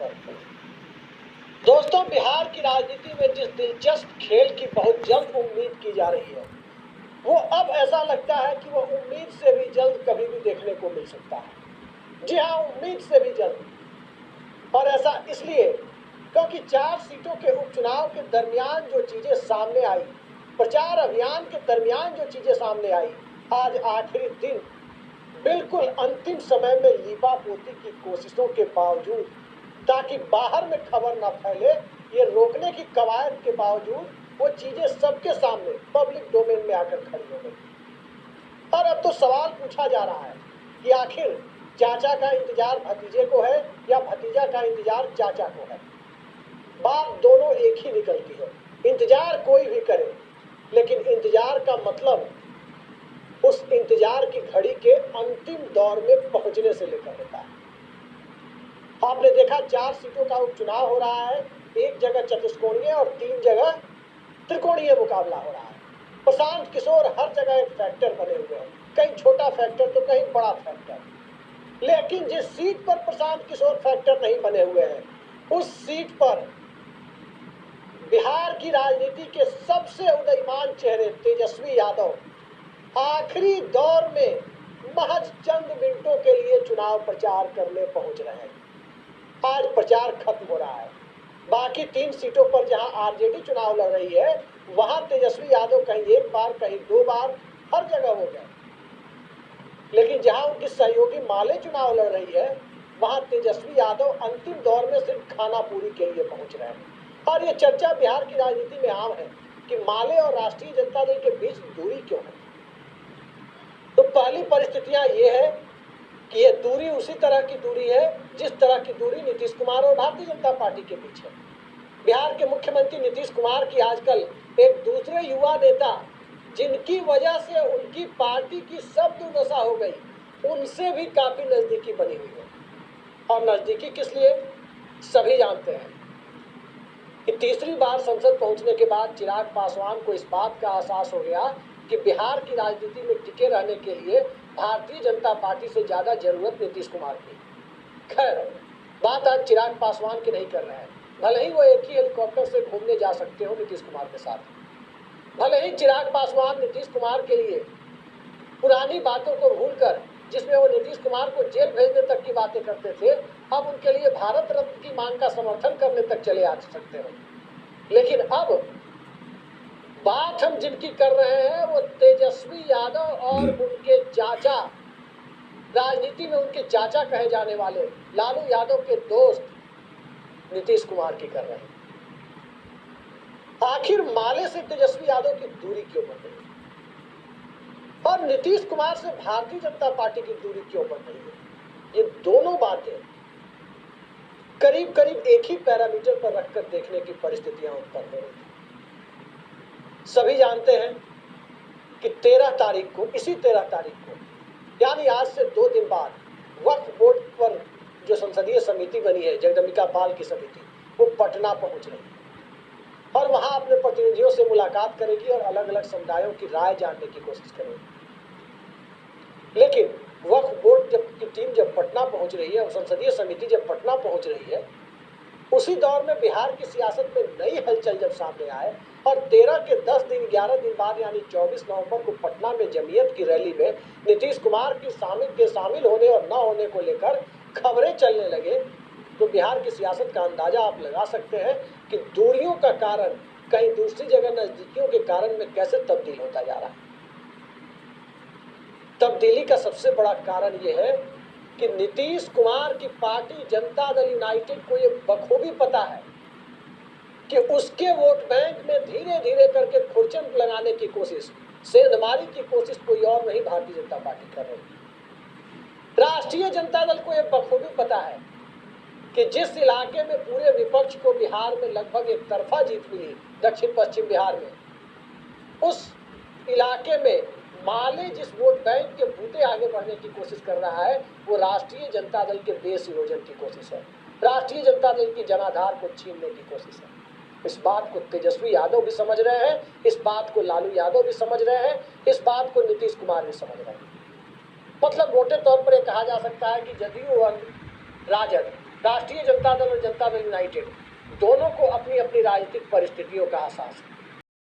करते हैं। दोस्तों, बिहार की राजनीति में जिस दिलचस्प खेल की बहुत जल्द उम्मीद की जा रही है, वो अब ऐसा लगता है कि वो उम्मीद से भी जल्द कभी भी देखने को मिल सकता है। जी हाँ, उम्मीद से भी जल्द। और ऐसा इसलिए क्योंकि 4 सीटों के उपचुनाव के दरमियान जो चीजें सामने आई, प्रचार अभियान के दरमियान जो चीजें सामने आई, आज आखिरी दिन बिल्कुल अंतिम समय में लीपापोती की कोशिशों के बावजूद, ताकि बाहर में खबर न फैले, ये रोकने की कवायद के बावजूद वो चीजें सबके सामने पब्लिक डोमेन में आकर खड़ी हो गई। और अब तो सवाल पूछा जा रहा है कि आखिर चाचा का इंतजार भतीजे को है या भतीजा का इंतजार चाचा को है। बात दोनों एक ही निकलती है। इंतजार कोई भी करे, लेकिन इंतजार का मतलब उस इंतजार की घड़ी के अंतिम दौर में पहुंचने से लेकर होता है। आपने देखा 4 सीटों का उपचुनाव हो रहा है, एक जगह चतुष्कोणीय और 3 जगह त्रिकोणीय मुकाबला हो रहा है। प्रशांत किशोर हर जगह एक फैक्टर बने हुए हैं, कहीं छोटा फैक्टर तो कहीं बड़ा फैक्टर। लेकिन जिस सीट पर प्रशांत किशोर फैक्टर नहीं बने हुए हैं, उस सीट पर बिहार की राजनीति के सबसे उदयमान चेहरे तेजस्वी यादव आखिरी दौर में महज चंद मिनटों के लिए चुनाव प्रचार करने पहुंच रहे हैं। आज प्रचार खत्म हो रहा है। बाकी 3 सीटों पर जहां आरजेडी चुनाव लड़ रही है, वहां तेजस्वी यादव कहीं 1 बार कहीं 2 बार हर जगह हो गए। लेकिन जहां उनकी सहयोगी माले चुनाव लड़ रही है, वहां तेजस्वी यादव अंतिम दौर में सिर्फ खाना पूरी के लिए पहुंच रहे हैं। और ये चर्चा बिहार की राजनीति में आम है कि माले और राष्ट्रीय जनता दल के बीच दूरी क्यों है। तो पहली परिस्थितियां ये है कि ये दूरी उसी तरह की दूरी है जिस तरह की दूरी नीतीश कुमार और भारतीय जनता पार्टी के बीच है। बिहार के मुख्यमंत्री नीतीश कुमार की आजकल एक दूसरे युवा नेता, जिनकी वजह से उनकी पार्टी की सब दुर्दशा हो गई, उनसे भी काफी नजदीकी बनी हुई है। और नजदीकी किस लिए, सभी जानते हैं कि तीसरी बार संसद पहुंचने के बाद चिराग पासवान को इस बात का एहसास हो गया कि बिहार की राजनीति में टिके रहने के लिए भारतीय जनता पार्टी से ज्यादा जरूरत नीतीश कुमार की। खैर, बात आज चिराग पासवान की नहीं कर रहे हैं। भले ही वो एक ही हेलीकॉप्टर से घूमने जा सकते हो नीतीश कुमार के साथ, भले ही चिराग पासवान नीतीश कुमार के लिए पुरानी बातों को भूलकर, जिसमें वो नीतीश कुमार को जेल भेजने तक की बातें करते थे, अब उनके लिए भारत रत्न की मांग का समर्थन करने तक चले आ सकते हो। लेकिन अब बात हम जिनकी कर रहे हैं वो तेजस्वी यादव और उनके चाचा, राजनीति में उनके चाचा कहे जाने वाले लालू यादव के दोस्त नीतीश कुमार की कर रहे हैं। आखिर माले से तेजस्वी यादव की दूरी क्यों बढ़ रही है और नीतीश कुमार से भारतीय जनता पार्टी की दूरी क्यों बढ़ रही है? ये दोनों बातें करीब करीब एक ही पैरामीटर पर रखकर देखने की परिस्थितियां उत्पन्न हो रही हैं। सभी जानते हैं कि 13 तारीख को, इसी 13 तारीख को, यानी आज से 2 दिन बाद, वक्फ बोर्ड पर जो संसदीय समिति बनी है, जगदम्बिका पाल की समिति, वो पटना पहुंच रही है और वहां अपने प्रतिनिधियों से मुलाकात करेगी और अलग अलग समुदायों की राय जानने की कोशिश करेगी। लेकिन वक्फ बोर्ड की टीम जब पटना पहुंच रही है और संसदीय समिति जब पटना पहुंच रही है, उसी दौर में बिहार की सियासत में नई हलचल जब सामने आए और 13 के 10 दिन 11 दिन बाद यानी 24 नवंबर को पटना में जमीयत की रैली में नीतीश कुमार की शामिल होने और न होने को लेकर खबरें चलने लगे, तो बिहार की सियासत का अंदाजा आप लगा सकते हैं कि दूरियों का कारण कहीं दूसरी जगह नजदीकियों के कारण में कैसे तब्दील होता जा रहा है। तब्दीली का सबसे बड़ा कारण यह है कि नीतीश कुमार की पार्टी जनता दल यूनाइटेड को ये बखूबी पता है कि उसके वोट बैंक में धीरे धीरे करके खुरचन लगाने की कोशिश, सेंधमारी की कोशिश कोई और नहीं, भारतीय जनता पार्टी कर रही है। राष्ट्रीय जनता दल को यह बखूबी पता है कि जिस इलाके में पूरे विपक्ष को बिहार में लगभग एक तरफा जीत मिली, दक्षिण पश्चिम बिहार में, उस इलाके में माले जिस वोट बैंक के बूते आगे बढ़ने की कोशिश कर रहा है, वो राष्ट्रीय जनता दल के बेस इरोजन की कोशिश है, राष्ट्रीय जनता दल की जनाधार को छीनने की कोशिश है। इस बात को तेजस्वी यादव भी समझ रहे हैं, इस बात को लालू यादव भी समझ रहे हैं, इस बात को नीतीश कुमार भी समझ रहे हैं। मतलब मोटे तौर पर यह कहा जा सकता है कि जदयू और राजद राष्ट्रीय जनता दल और जनता दल यूनाइटेड दोनों को अपनी अपनी राजनीतिक परिस्थितियों का एहसास है।